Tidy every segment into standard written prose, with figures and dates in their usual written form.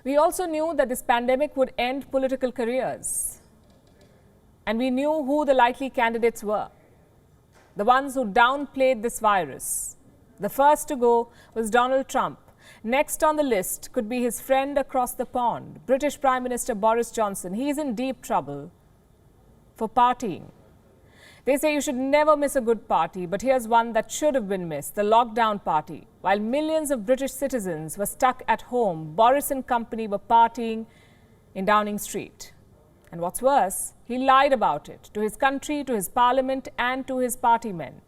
We also knew that this pandemic would end political careers. And we knew who the likely candidates were. The ones who downplayed this virus. The first to go was Donald Trump. Next on the list could be his friend across the pond, British Prime Minister Boris Johnson. He is in deep trouble for partying. They say you should never miss a good party, but here's one that should have been missed, the lockdown party. While millions of British citizens were stuck at home, Boris and company were partying in Downing Street. And what's worse, he lied about it to his country, to his parliament and to his party men.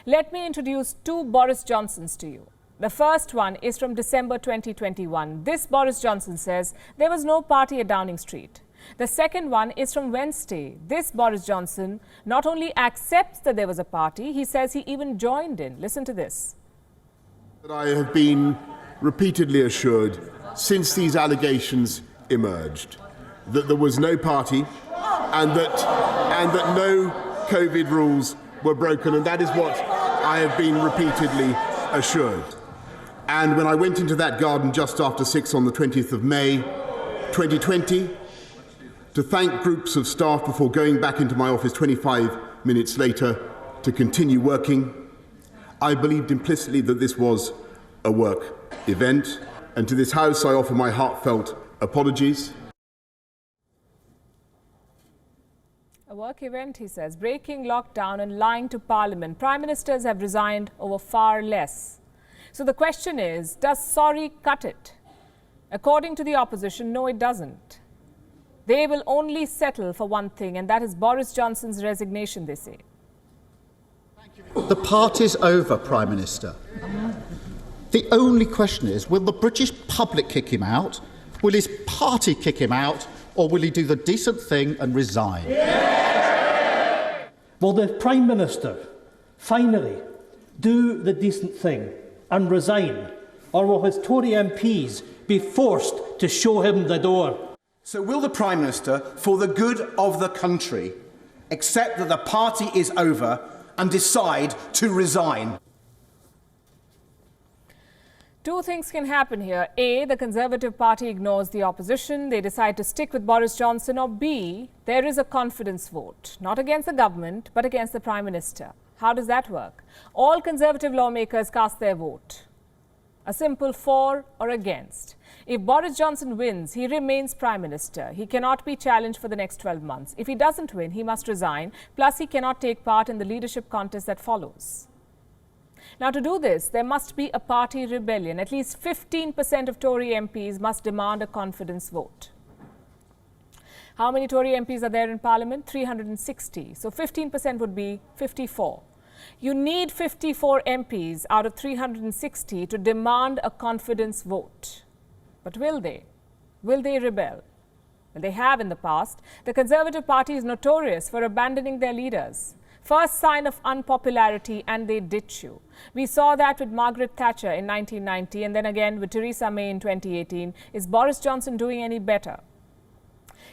Let me introduce two Boris Johnsons to you. The first one is from December 2021. This Boris Johnson says there was no party at Downing Street. The second one is from Wednesday. This Boris Johnson not only accepts that there was a party, he says he even joined in. Listen to this. I have been repeatedly assured since these allegations emerged that there was no party and that no COVID rules were broken, and that is what I have been repeatedly assured. And when I went into that garden just after 6 on the 20th of May 2020 to thank groups of staff before going back into my office 25 minutes later to continue working, I believed implicitly that this was a work event. And to this House I offer my heartfelt apologies. A work event, he says, breaking lockdown and lying to Parliament. Prime Ministers have resigned over far less. So the question is, does sorry cut it? According to the opposition, no, it doesn't. They will only settle for one thing, and that is Boris Johnson's resignation, they say. The party's over, Prime Minister. The only question is, will the British public kick him out, will his party kick him out, or will he do the decent thing and resign? Yeah! Will the Prime Minister finally do the decent thing and resign, or will his Tory MPs be forced to show him the door? So will the Prime Minister, for the good of the country, accept that the party is over and decide to resign? Two things can happen here. A, the Conservative Party ignores the opposition. They decide to stick with Boris Johnson. Or B, there is a confidence vote, not against the government, but against the Prime Minister. How does that work? All Conservative lawmakers cast their vote. A simple for or against. If Boris Johnson wins, he remains Prime Minister. He cannot be challenged for the next 12 months. If he doesn't win, he must resign. Plus, he cannot take part in the leadership contest that follows. Now, to do this, there must be a party rebellion. At least 15% of Tory MPs must demand a confidence vote. How many Tory MPs are there in Parliament? 360. So 15% would be 54. You need 54 MPs out of 360 to demand a confidence vote. But will they? Will they rebel? Well, they have in the past. The Conservative Party is notorious for abandoning their leaders. First sign of unpopularity and they ditch you. We saw that with Margaret Thatcher in 1990 and then again with Theresa May in 2018. Is Boris Johnson doing any better?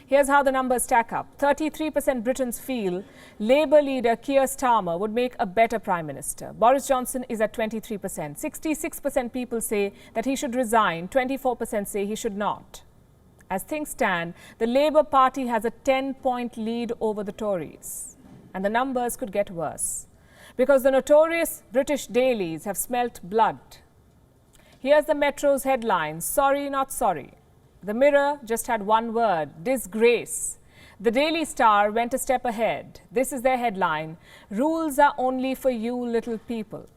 Here's how the numbers stack up. 33% Britons feel Labour leader Keir Starmer would make a better Prime Minister. Boris Johnson is at 23%. 66% people say that he should resign. 24% say he should not. As things stand, the Labour Party has a 10-point lead over the Tories. And the numbers could get worse. Because the notorious British dailies have smelt blood. Here's the Metro's headline, sorry not sorry. The Mirror just had one word, disgrace. The Daily Star went a step ahead. This is their headline, rules are only for you little people.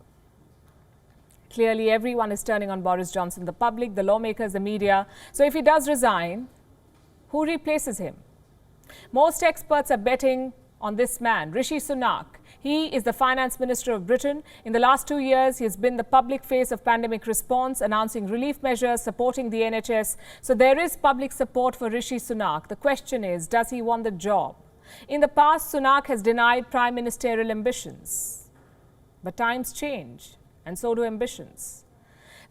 Clearly, everyone is turning on Boris Johnson, the public, the lawmakers, the media. So if he does resign, who replaces him? Most experts are betting on this man, Rishi Sunak. He is the Finance Minister of Britain. In the last 2 years, he has been the public face of pandemic response, announcing relief measures, supporting the NHS. So there is public support for Rishi Sunak. The question is, does he want the job? In the past, Sunak has denied prime ministerial ambitions. But times change, and so do ambitions.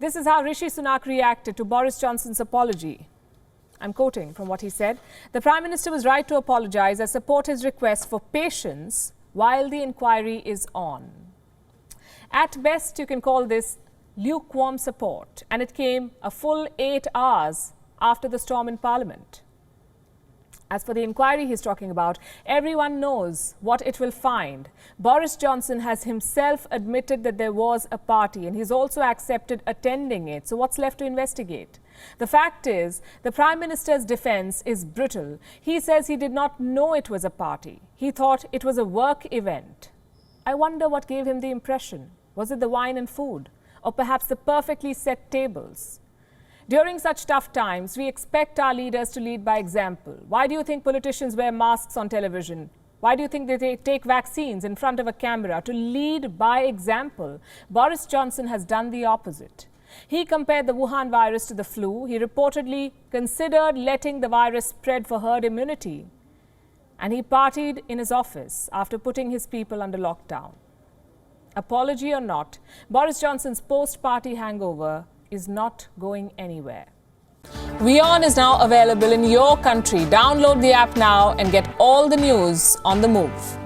This is how Rishi Sunak reacted to Boris Johnson's apology. I'm quoting from what he said. The Prime Minister was right to apologise. I support his request for patience while the inquiry is on. At best, you can call this lukewarm support. And it came a full 8 hours after the storm in Parliament. As for the inquiry he's talking about, everyone knows what it will find. Boris Johnson has himself admitted that there was a party and he's also accepted attending it. So what's left to investigate? The fact is, the Prime Minister's defence is brutal. He says he did not know it was a party. He thought it was a work event. I wonder what gave him the impression. Was it the wine and food? Or perhaps the perfectly set tables? During such tough times, we expect our leaders to lead by example. Why do you think politicians wear masks on television? Why do you think they take vaccines in front of a camera? To lead by example. Boris Johnson has done the opposite. He compared the Wuhan virus to the flu. He reportedly considered letting the virus spread for herd immunity. And he partied in his office after putting his people under lockdown. Apology or not, Boris Johnson's post-party hangover is not going anywhere. WION is now available in your country. Download the app now and get all the news on the move.